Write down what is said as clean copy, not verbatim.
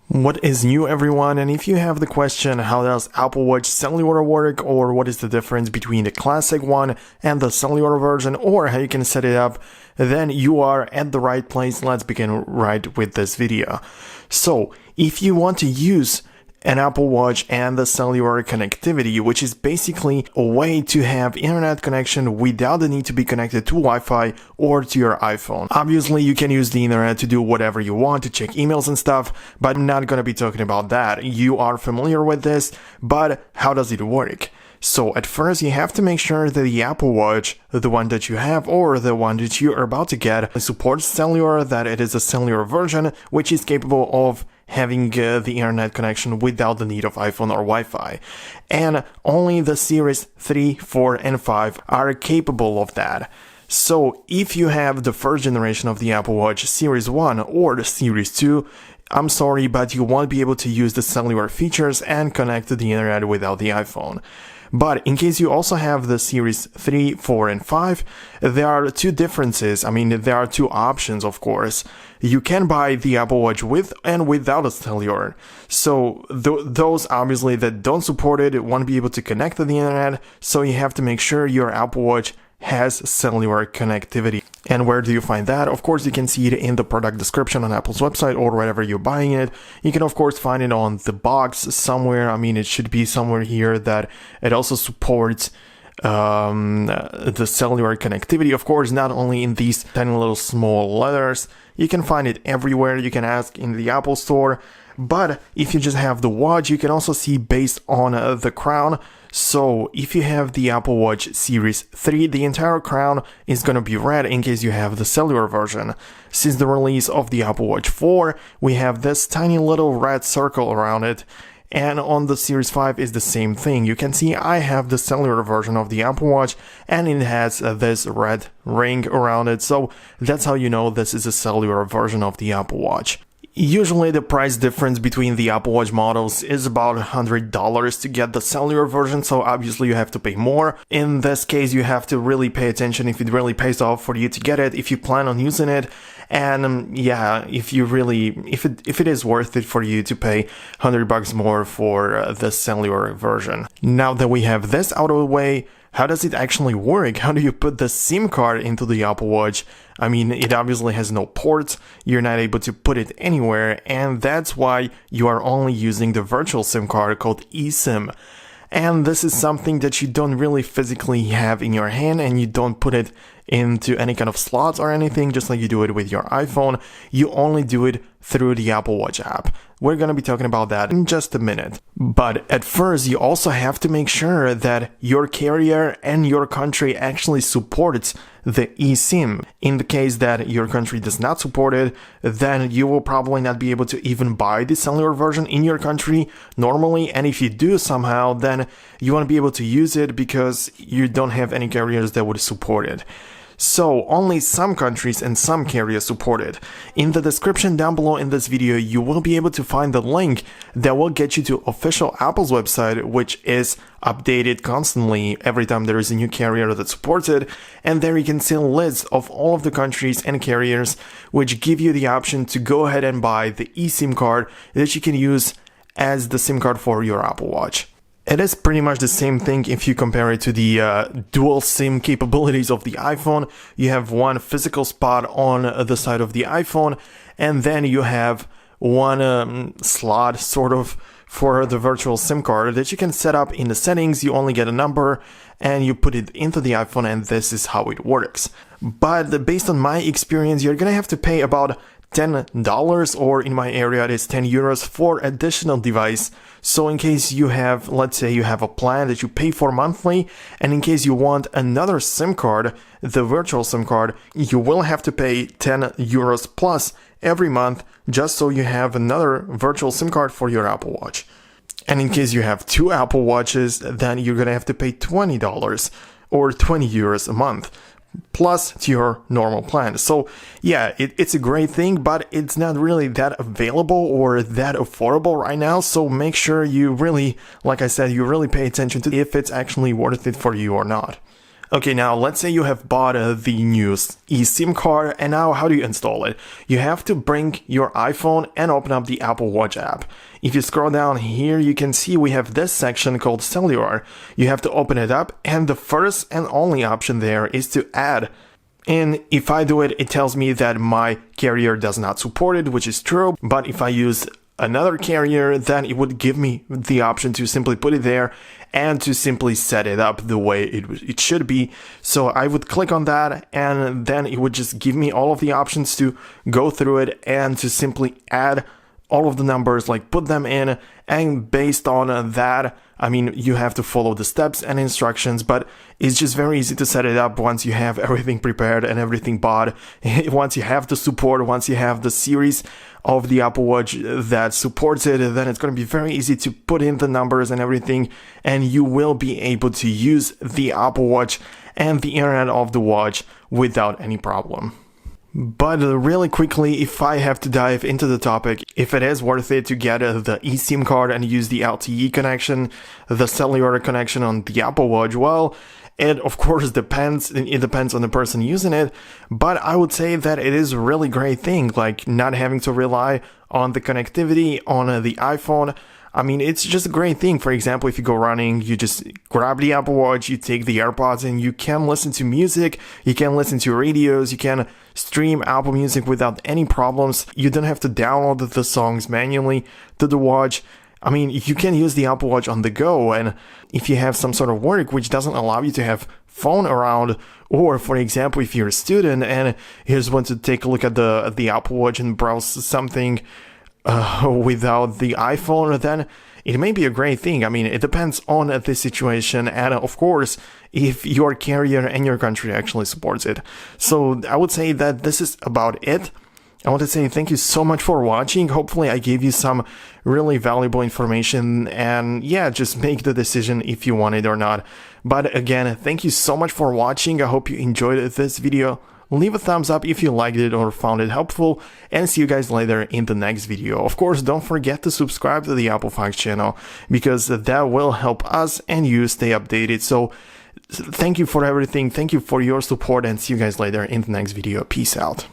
What is new, everyone? And if you have the question, how does Apple Watch Cellular work, or what is the difference between the classic one and the cellular version, or how you can set it up, then you are at the right place. Let's begin right with this video. So if you want to use an Apple Watch and the cellular connectivity, which is basically a way to have internet connection without the need to be connected to Wi-Fi or to your iPhone. Obviously, you can use the internet to do whatever you want, to check emails and stuff, but I'm not gonna be talking about that. You are familiar with this, but how does it work? So at first you have to make sure that the Apple Watch, the one that you have or the one that you are about to get, supports cellular, that it is a cellular version which is capable of having the internet connection without the need of iPhone or Wi-Fi. And only the Series 3, 4, and 5 are capable of that. So if you have the first generation of the Apple Watch Series 1 or the Series 2, I'm sorry, but you won't be able to use the cellular features and connect to the internet without the iPhone. But in case you also have the Series 3, 4, and 5, there are two differences. There are two options, of course. You can buy the Apple Watch with and without a cellular. So those obviously that don't support it won't be able to connect to the internet, so you have to make sure your Apple Watch has cellular connectivity. And where do you find that? Of course, you can see it in the product description on Apple's website or wherever you're buying it. You can of course find it on the box somewhere. It should be somewhere here that it also supports the cellular connectivity. Of course, not only in these tiny little small letters, you can find it everywhere. You can ask in the Apple Store. But if you just have the watch, you can also see based on the crown. So if you have the Apple Watch Series 3, the entire crown is going to be red in case you have the cellular version. Since the release of the Apple Watch 4, we have this tiny little red circle around it. And on the Series 5 is the same thing. You can see I have the cellular version of the Apple Watch and it has this red ring around it. So that's how you know this is a cellular version of the Apple Watch. Usually the price difference between the Apple Watch models is about $100 to get the cellular version, so obviously you have to pay more. In this case, you have to really pay attention if it really pays off for you to get it, if you plan on using it, and if it is worth it for you to pay $100 more for the cellular version. Now that we have this out of the way, how does it actually work? How do you put the SIM card into the Apple Watch? It obviously has no ports, you're not able to put it anywhere, and that's why you are only using the virtual SIM card called eSIM. And this is something that you don't really physically have in your hand, and you don't put it into any kind of slots or anything, just like you do it with your iPhone. You only do it through the Apple Watch app. We're going to be talking about that in just a minute. But at first, you also have to make sure that your carrier and your country actually supports the eSIM. In the case that your country does not support it, then you will probably not be able to even buy the cellular version in your country normally. And if you do somehow, then you won't be able to use it because you don't have any carriers that would support it. So only some countries and some carriers support it. In the description down below in this video, you will be able to find the link that will get you to official Apple's website, which is updated constantly every time there is a new carrier that supports it. And there you can see a list of all of the countries and carriers which give you the option to go ahead and buy the eSIM card that you can use as the SIM card for your Apple Watch. It is pretty much the same thing if you compare it to the dual SIM capabilities of the iPhone. You have one physical spot on the side of the iPhone, and then you have one slot sort of for the virtual SIM card that you can set up in the settings. You only get a number and you put it into the iPhone, and this is how it works. But based on my experience, you're gonna have to pay about $10, or in my area it is 10 euros for additional device. So in case you have, let's say you have a plan that you pay for monthly, and in case you want another SIM card, the virtual SIM card, you will have to pay 10 euros plus every month just so you have another virtual SIM card for your Apple Watch. And in case you have two Apple Watches, then you're gonna have to pay $20 or 20 euros a month plus to your normal plan. So yeah, it's a great thing, but it's not really that available or that affordable right now. So make sure you really, like I said, you really pay attention to if it's actually worth it for you or not. Okay, now let's say you have bought the new eSIM card, and now how do you install it? You have to bring your iPhone and open up the Apple Watch app. If you scroll down here, you can see we have this section called Cellular. You have to open it up, and the first and only option there is to add. And if I do it, it tells me that my carrier does not support it, which is true. But if I use another carrier, then it would give me the option to simply put it there and to simply set it up the way it should be. So I would click on that, and then it would just give me all of the options to go through it and to simply add all of the numbers, like put them in, and based on that, I mean, you have to follow the steps and instructions, but it's just very easy to set it up once you have everything prepared and everything bought. Once you have the support, once you have the series of the Apple Watch that supports it, then it's going to be very easy to put in the numbers and everything, and you will be able to use the Apple Watch and the internet of the watch without any problem. But really quickly, if I have to dive into the topic, if it is worth it to get the eSIM card and use the LTE connection, the cellular connection on the Apple Watch, well, it of course depends. It depends on the person using it, but I would say that it is a really great thing, like not having to rely on the connectivity on the iPhone. I mean, it's just a great thing. For example, if you go running, you just grab the Apple Watch, you take the AirPods, and you can listen to music, you can listen to radios, you can stream Apple Music without any problems. You don't have to download the songs manually to the watch. I mean, you can use the Apple Watch on the go, and if you have some sort of work which doesn't allow you to have phone around, or for example, if you're a student and you just want to take a look at the Apple Watch and browse something without the iPhone, then it may be a great thing. I mean, it depends on the situation, and of course, if your carrier and your country actually supports it. So I would say that this is about it. I want to say thank you so much for watching. Hopefully I gave you some really valuable information, and yeah, just make the decision if you want it or not. But again, thank you so much for watching. I hope you enjoyed this video. Leave a thumbs up if you liked it or found it helpful, and see you guys later in the next video. Of course, don't forget to subscribe to the Apple Facts channel, because that will help us and you stay updated. So thank you for everything. Thank you for your support, and see you guys later in the next video. Peace out.